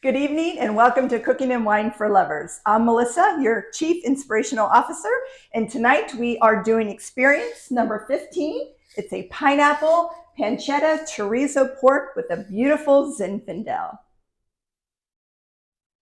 Good evening and welcome to Cooking and Wine for Lovers. I'm Melissa, your Chief Inspirational Officer, and tonight we are doing experience number 15. It's a pineapple pancetta chorizo pork with a beautiful Zinfandel.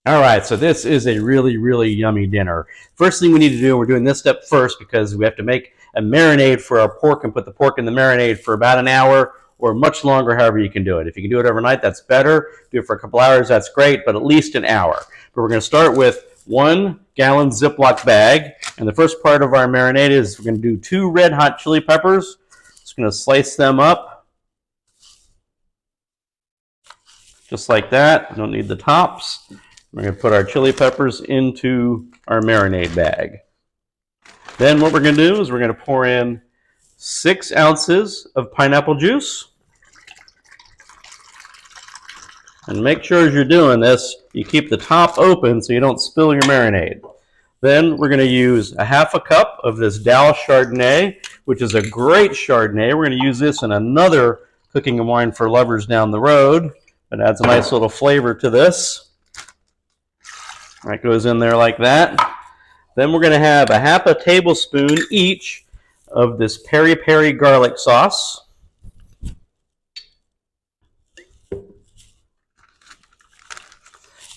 All right, so this is a really yummy dinner. First thing we need to do, we're doing this step first because we have to make a marinade for our pork and put the pork in the marinade for about an hour or much longer, however you can do it. If you can do it overnight, that's better. Do it for a couple hours, that's great, but at least an hour. But we're going to start with 1 gallon Ziploc bag, and the first part of our marinade is we're going to do 2 red hot chili peppers. Just going to slice them up just like that. Don't need the tops. We're going to put our chili peppers into our marinade bag. Then what we're going to do is we're going to pour in 6 ounces of pineapple juice. And make sure as you're doing this, you keep the top open so you don't spill your marinade. Then we're going to use a half a cup of this Dallas Chardonnay, which is a great Chardonnay. We're going to use this in another Cooking and Wine for Lovers down the road. It adds a nice little flavor to this. That goes in there like that. Then we're going to have a half a tablespoon each of this peri peri garlic sauce.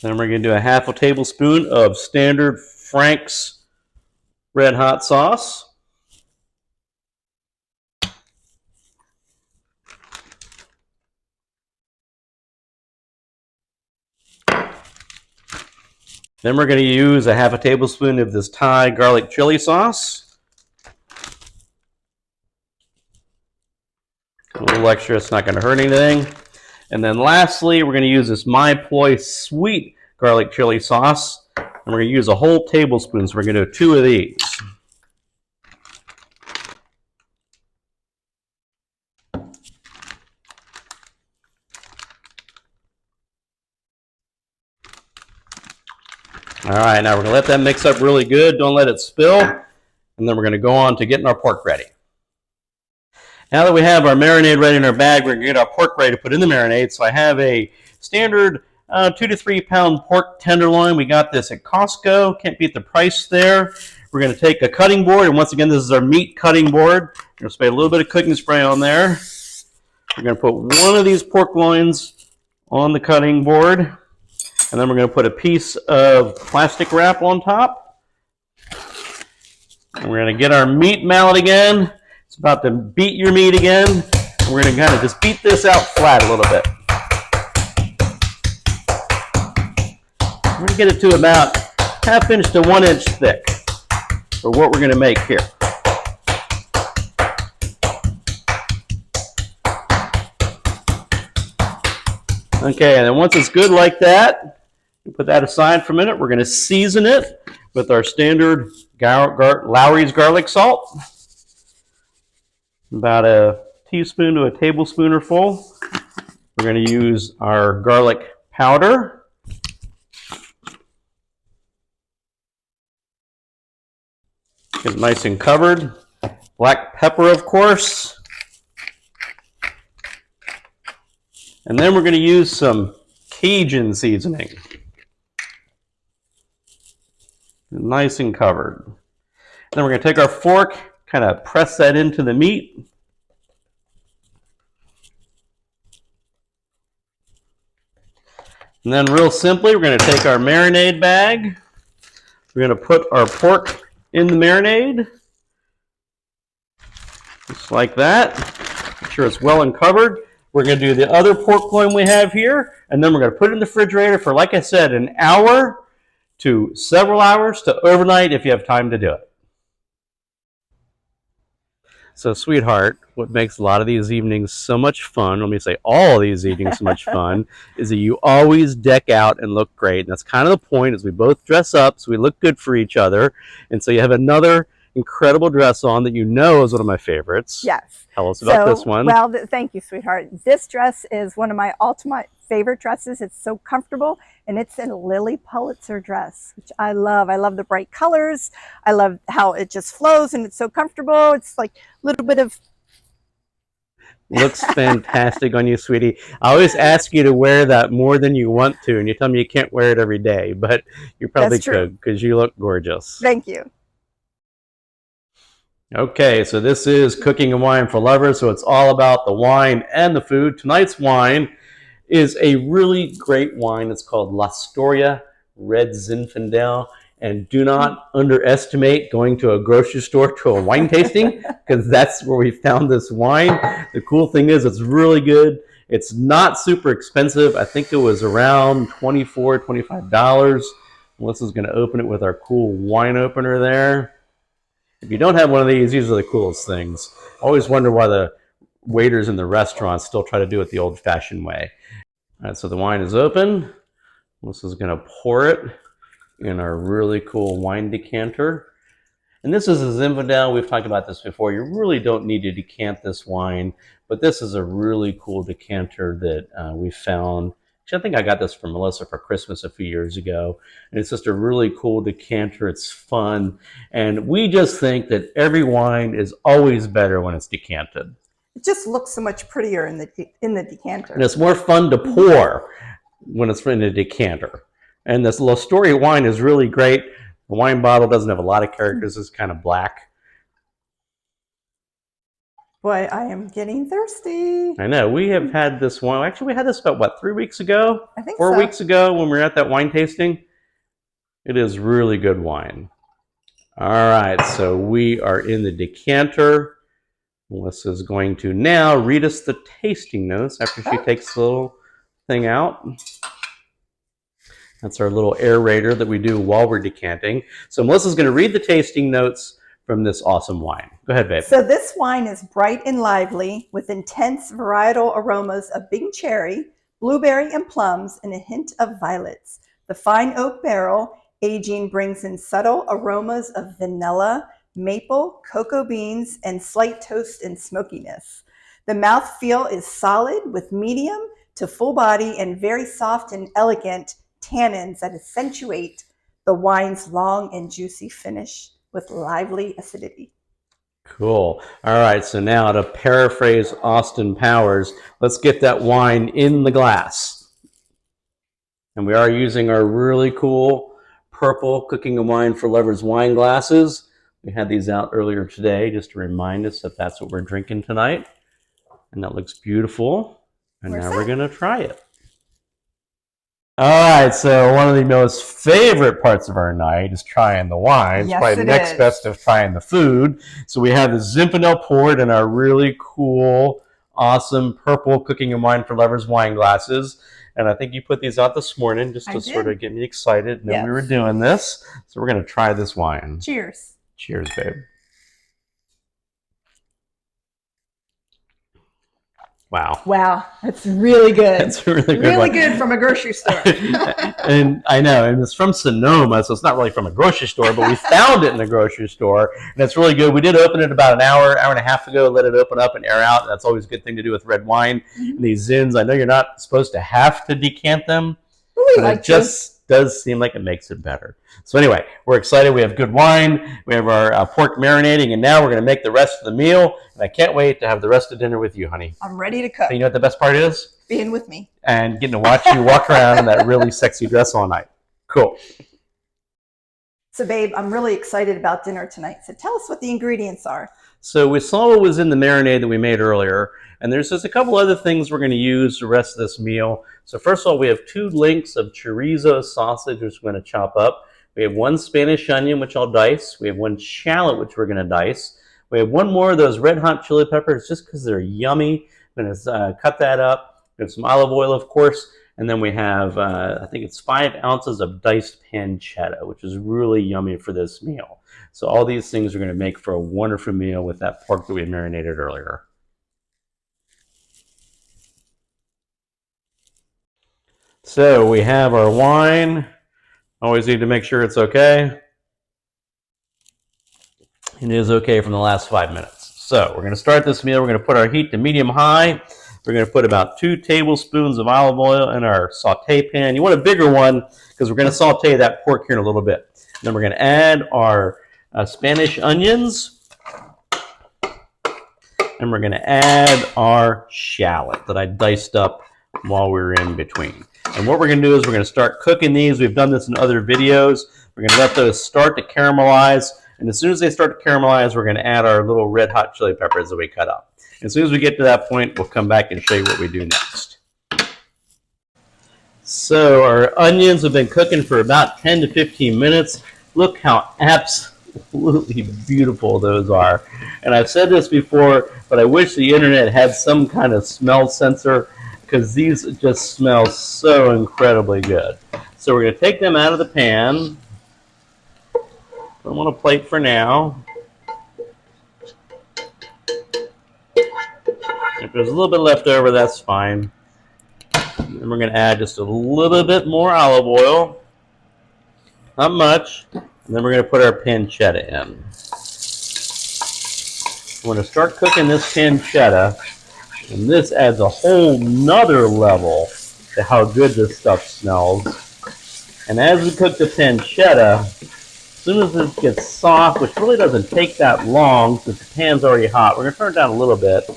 Then we're going to do a half a tablespoon of standard Frank's red hot sauce. Then we're going to use a half a tablespoon of this Thai garlic chili sauce. A little extra, it's not going to hurt anything. And then lastly, we're going to use this My Ploy sweet garlic chili sauce. And we're going to use a whole tablespoon, so we're going to do 2 of these. All right, now we're going to let that mix up really good. Don't let it spill. And then we're going to go on to getting our pork ready. Now that we have our marinade ready in our bag, we're going to get our pork ready to put in the marinade. So I have a standard 2 to 3 pound pork tenderloin. We got this at Costco. Can't beat the price there. We're going to take a cutting board, and once again, this is our meat cutting board. We're going to spray a little bit of cooking spray on there. We're going to put one of these pork loins on the cutting board, and then we're going to put a piece of plastic wrap on top. And we're going to get our meat mallet again. It's about to beat your meat again. And we're going to kind of just beat this out flat a little bit. We're going to get it to about 1/2 inch to 1 inch thick for what we're going to make here. Okay, and then once it's good like that, we put that aside for a minute. We're going to season it with our standard Lowry's garlic salt. About a teaspoon to a tablespoon full. We're going to use our garlic powder. Get it nice and covered. Black pepper, of course. And then we're going to use some Cajun seasoning. Nice and covered. Then we're going to take our fork, kind of press that into the meat. And then real simply, we're going to take our marinade bag. We're going to put our pork in the marinade. Just like that. Make sure it's well and covered. We're going to do the other pork loin we have here, and then we're going to put it in the refrigerator for, like I said, an hour to several hours to overnight if you have time to do it. So, sweetheart, what makes a lot of these evenings so much fun, let me say all these evenings so much fun, is that you always deck out and look great. And that's kind of the point, is we both dress up so we look good for each other. And so you have another incredible dress on that you know is one of my favorites. Yes. Tell us about this one. Well, thank you, sweetheart. This dress is one of my ultimate favorite dresses. It's so comfortable, and it's a Lily Pulitzer dress, which I love. I love the bright colors. I love how it just flows, and it's so comfortable. It's like a little bit of Looks fantastic on you, sweetie. I always ask you to wear that more than you want to, and you tell me you can't wear it every day, but you probably That's true. could because you look gorgeous. Thank you. Okay, so this is Cooking and Wine for Lovers, so it's all about the wine and the food. Tonight's wine is a really great wine. It's called La Storia Red Zinfandel. And do not underestimate going to a grocery store to a wine tasting, because that's where we found this wine. The cool thing is it's really good. It's not super expensive. I think it was around $24, $25. Melissa's going to open it with our cool wine opener there. If you don't have one of these are the coolest things. I always wonder why the waiters in the restaurants still try to do it the old-fashioned way. All right, so the wine is open. Melissa's going to pour it in our really cool wine decanter. And this is a Zinfandel. We've talked about this before. You really don't need to decant this wine, but this is a really cool decanter that we found. Actually, I think I got this from Melissa for Christmas a few years ago. And it's just a really cool decanter. It's fun. And we just think that every wine is always better when it's decanted. It just looks so much prettier in the decanter. And it's more fun to pour when it's in a decanter. And this La Storia wine is really great. The wine bottle doesn't have a lot of characters. It's kind of black. Boy, I am getting thirsty. I know. We have had this one. Actually, we had this about, what, 3 weeks ago? I think 4 so. weeks ago when we were at that wine tasting. It is really good wine. All right, so we are in the decanter. Melissa is going to now read us the tasting notes after she takes the little thing out. That's our little aerator that we do while we're decanting. So Melissa's going to read the tasting notes from this awesome wine. Go ahead, babe. So this wine is bright and lively with intense varietal aromas of big cherry, blueberry and plums, and a hint of violets. The fine oak barrel aging brings in subtle aromas of vanilla, maple, cocoa beans, and slight toast and smokiness. The mouthfeel is solid with medium to full body and very soft and elegant tannins that accentuate the wine's long and juicy finish with lively acidity. Cool. All right, so now to paraphrase Austin Powers, let's get that wine in the glass. And we are using our really cool purple Cooking and Wine for Lovers wine glasses. We had these out earlier today just to remind us that that's what we're drinking tonight. And that looks beautiful. And now we're going to try it. All right, so one of the most favorite parts of our night is trying the wine. Yes, probably it next is. best of trying the food. So we have the Zinfandel poured in our really cool, awesome purple Cooking and Wine for Lovers wine glasses. And I think you put these out this morning just to sort of get me excited. And then we were doing this. So we're going to try this wine. Cheers. Cheers, babe. Wow. Wow, that's really good. It's a really good really one. good from a grocery store. And I know, and it's from Sonoma, so it's not really from a grocery store, but we found it in the grocery store, and it's really good. We did open it about an hour and a half ago, let it open up and air out. That's always a good thing to do with red wine. And these Zins, I know you're not supposed to have to decant them, but it just does seem like it makes it better. So anyway, we're excited. We have good wine. We have our pork marinating, and now we're going to make the rest of the meal. And I can't wait to have the rest of dinner with you, honey. I'm ready to cook. So you know what the best part is? Being with me. And getting to watch you walk around in that really sexy dress all night. Cool. So babe, I'm really excited about dinner tonight. So tell us what the ingredients are. So we saw what was in the marinade that we made earlier, and there's just a couple other things we're going to use the rest of this meal. So first of all, we have 2 links of chorizo sausage, which we're going to chop up. We have 1 Spanish onion, which I'll dice. We have 1 shallot, which we're going to dice. We have 1 more of those red hot chili peppers, just because they're yummy. I'm going to cut that up. We have some olive oil, of course. And then we have, I think it's 5 ounces of diced pancetta, which is really yummy for this meal. So all these things are going to make for a wonderful meal with that pork that we marinated earlier. So we have our wine. Always need to make sure it's okay. It is okay from the last 5 minutes. So we're going to start this meal. We're going to put our heat to medium-high. We're going to put about 2 tablespoons of olive oil in our saute pan. You want a bigger one because we're going to saute that pork here in a little bit. Then we're going to add our Spanish onions. And we're going to add our shallot that I diced up while we were in between. And what we're going to do is we're going to start cooking these. We've done this in other videos. We're going to let those start to caramelize. And as soon as they start to caramelize, we're going to add our little red hot chili peppers that we cut up. As soon as we get to that point, we'll come back and show you what we do next. So our onions have been cooking for about 10 to 15 minutes. Look how absolutely beautiful those are. And I've said this before, but I wish the internet had some kind of smell sensor, because these just smell so incredibly good. So we're going to take them out of the pan. Put them on a plate for now. If there's a little bit left over, that's fine. And we're going to add just a little bit more olive oil. Not much. And then we're going to put our pancetta in. We're going to start cooking this pancetta, and this adds a whole nother level to how good this stuff smells. And as we cook the pancetta, as soon as it gets soft, which really doesn't take that long since the pan's already hot, we're going to turn it down a little bit.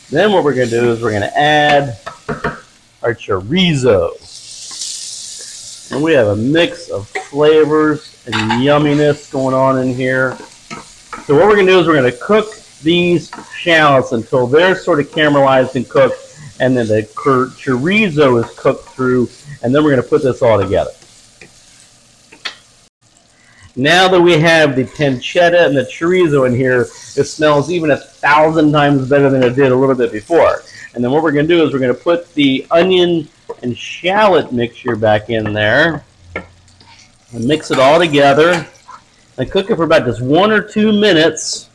Then what we're going to do is we're going to add our chorizo. And we have a mix of flavors and yumminess going on in here. So what we're going to do is we're going to cook these shallots until they're sort of caramelized and cooked, and then the chorizo is cooked through, and then we're going to put this all together. Now that we have the pancetta and the chorizo in here, it smells even 1,000 times better than it did a little bit before. And then what we're going to do is we're going to put the onion and shallot mixture back in there and mix it all together and cook it for about just 1 or 2 minutes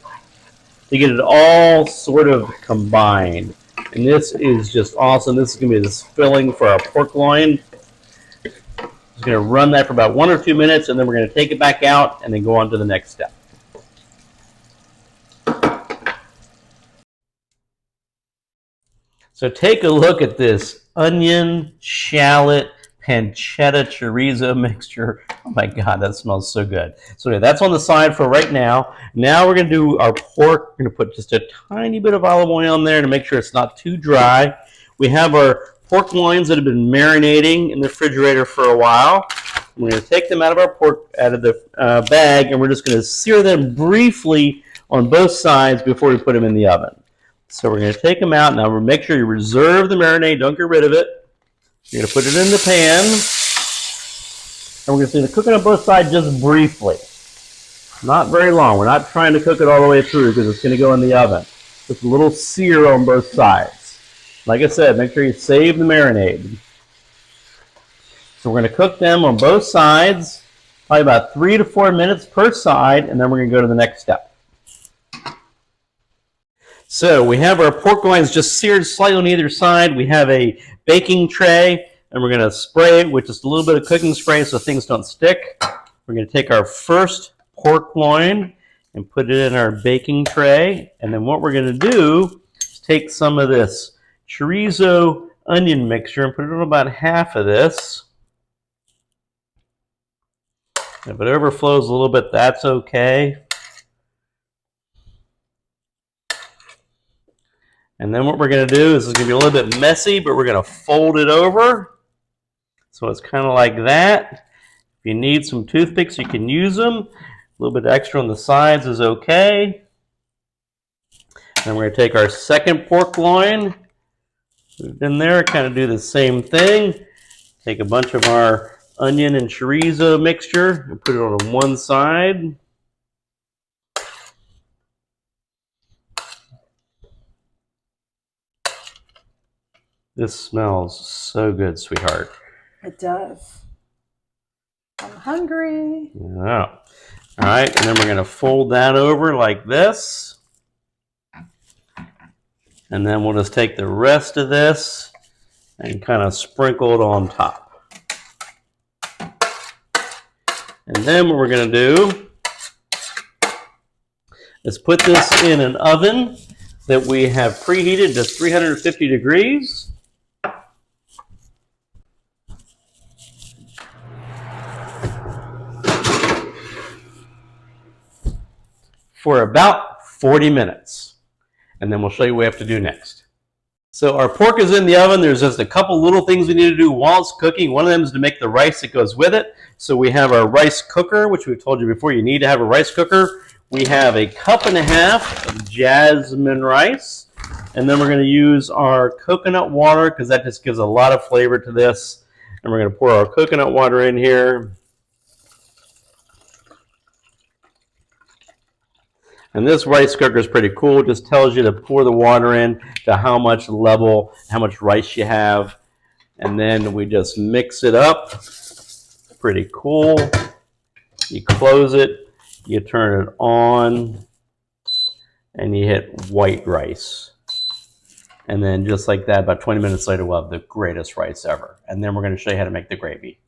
to get it all sort of combined. And this is just awesome. This is going to be this filling for our pork loin. Just going to run that for about 1 or 2 minutes, and then we're going to take it back out and then go on to the next step. So take a look at this onion, shallot, pancetta, chorizo mixture. Oh my God, that smells so good. So anyway, that's on the side for right now. Now we're going to do our pork. We're going to put just a tiny bit of olive oil on there to make sure it's not too dry. We have our pork loins that have been marinating in the refrigerator for a while. We're going to take them out of the bag, and we're just going to sear them briefly on both sides before we put them in the oven. So we're going to take them out. Now make sure you reserve the marinade. Don't get rid of it. You're going to put it in the pan. And we're going to cook it on both sides just briefly. Not very long. We're not trying to cook it all the way through because it's going to go in the oven. Just a little sear on both sides. Like I said, make sure you save the marinade. So we're going to cook them on both sides, probably about 3 to 4 minutes per side, and then we're going to go to the next step. So we have our pork loins just seared slightly on either side. We have a baking tray, and we're going to spray it with just a little bit of cooking spray so things don't stick. We're going to take our first pork loin and put it in our baking tray. And then what we're going to do is take some of this chorizo onion mixture and put it on about half of this. If it overflows a little bit, that's okay. And then what we're going to do is it's going to be a little bit messy, but we're going to fold it over. So it's kind of like that. If you need some toothpicks, you can use them. A little bit extra on the sides is okay. Then we're going to take our second pork loin, put it in there, kind of do the same thing. Take a bunch of our onion and chorizo mixture and put it on one side. This smells so good, sweetheart. It does. I'm hungry. Yeah. All right, and then we're going to fold that over like this. And then we'll just take the rest of this and kind of sprinkle it on top. And then what we're going to do is put this in an oven that we have preheated to 350 degrees. For about 40 minutes. and then we'll show you what we have to do next. So our pork is in the oven. There's just a couple little things we need to do while it's cooking. One of them is to make the rice that goes with it. So we have our rice cooker, which we've told you before, you need to have a rice cooker. We have 1.5 cups of jasmine rice. And then we're going to use our coconut water because that just gives a lot of flavor to this. And we're going to pour our coconut water in here. And this rice cooker is pretty cool. It just tells you to pour the water in to how much rice you have. And then we just mix it up. Pretty cool. You close it, you turn it on, and you hit white rice. And then just like that, about 20 minutes later, we'll have the greatest rice ever. And then we're going to show you how to make the gravy.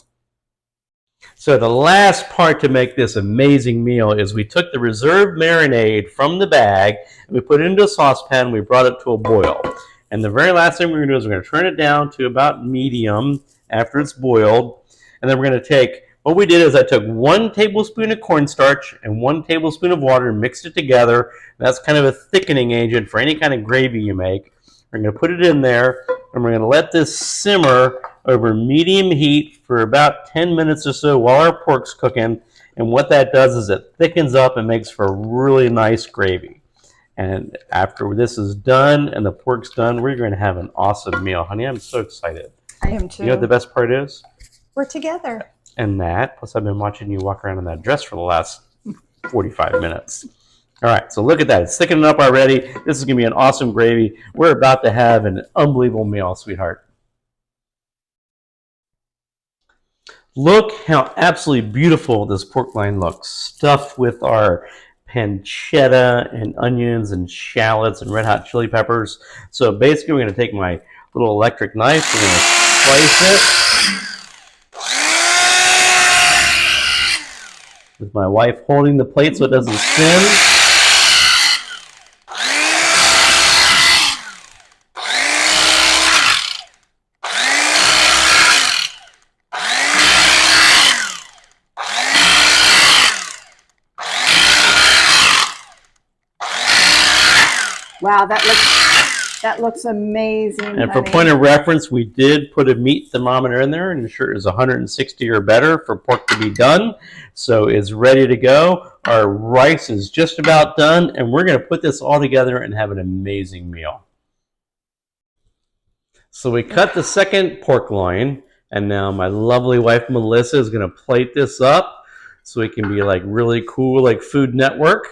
So the last part to make this amazing meal is we took the reserved marinade from the bag, and we put it into a saucepan, we brought it to a boil. And the very last thing we're going to do is we're going to turn it down to about medium after it's boiled. And then we're going to take, what we did is I took 1 tablespoon of cornstarch and 1 tablespoon of water and mixed it together. That's kind of a thickening agent for any kind of gravy you make. We're going to put it in there, and we're going to let this simmer over medium heat for about 10 minutes or so while our pork's cooking. And what that does is it thickens up and makes for a really nice gravy. And after this is done and the pork's done, we're going to have an awesome meal. Honey, I'm so excited. I am too. You know what the best part is? We're together. And that, plus I've been watching you walk around in that dress for the last 45 minutes. All right, so look at that. It's thickening up already. This is going to be an awesome gravy. We're about to have an unbelievable meal, sweetheart. Look how absolutely beautiful this pork loin looks, stuffed with our pancetta and onions and shallots and red hot chili peppers. So basically, we're going to take my little electric knife. We're going to slice it with my wife holding the plate so it doesn't spin. Wow, that looks amazing. And for point of reference, we did put a meat thermometer in there and ensure it was 160 or better for pork to be done. So it's ready to go. Our rice is just about done, and we're going to put this all together and have an amazing meal. So we cut the second pork loin, and now my lovely wife Melissa is going to plate this up so it can be like really cool, like Food Network.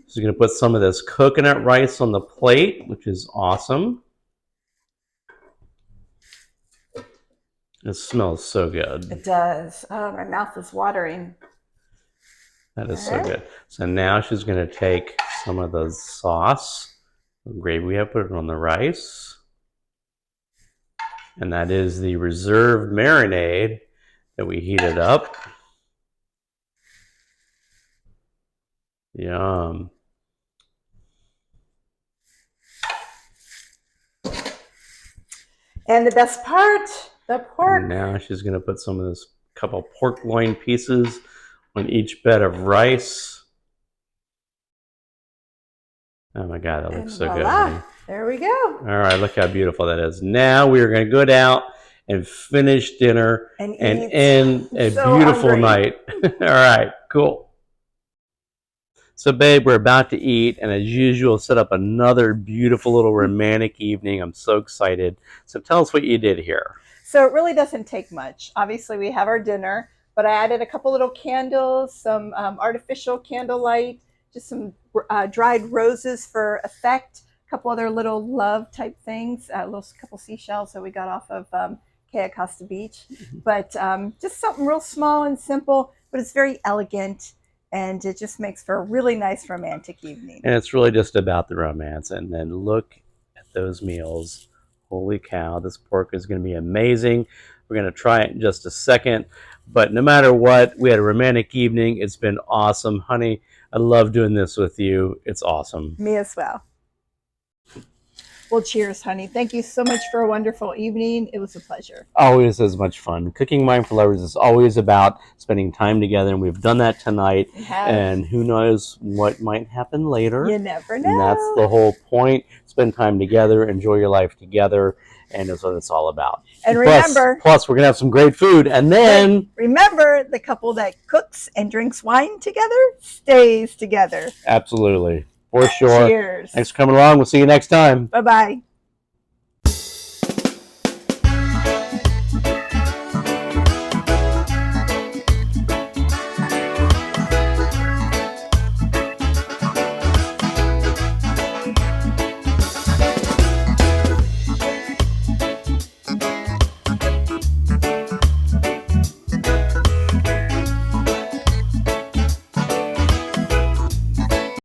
She's going to put some of this coconut rice on the plate, which is awesome. It smells so good. It does. Oh, my mouth is watering. That is so good. So now she's going to take some of the sauce, the gravy we have, put it on the rice. And that is the reserved marinade that we heated up. Yum. And the best part, the pork. And now she's going to put some of this couple pork loin pieces on each bed of rice. Oh my God, that looks so good. Honey. There we go. All right, look how beautiful that is. Now we are going to go out and finish dinner and end a beautiful night. All right, cool. So, babe, we're about to eat, and as usual, set up another beautiful little romantic evening. I'm so excited. So tell us what you did here. So it really doesn't take much. Obviously, we have our dinner, but I added a couple little candles, some artificial candlelight, just some dried roses for effect, a couple other little love type things, a couple seashells that we got off of Kea Costa Beach. But just something real small and simple, but it's very elegant. And it just makes for a really nice romantic evening. And it's really just about the romance. And then look at those meals. Holy cow, this pork is going to be amazing. We're going to try it in just a second. But no matter what, we had a romantic evening. It's been awesome. Honey, I love doing this with you. It's awesome. Me as well. Well, cheers, honey. Thank you so much for a wonderful evening. It was a pleasure. Always as much fun. Cooking Wine for Lovers is always about spending time together, and we've done that tonight. We have. And who knows what might happen later. You never know. And that's the whole point. Spend time together, enjoy your life together, and that's what it's all about. And remember, plus we're going to have some great food. And then remember, the couple that cooks and drinks wine together stays together. Absolutely. For sure. Cheers. Thanks for coming along. We'll see you next time. Bye-bye.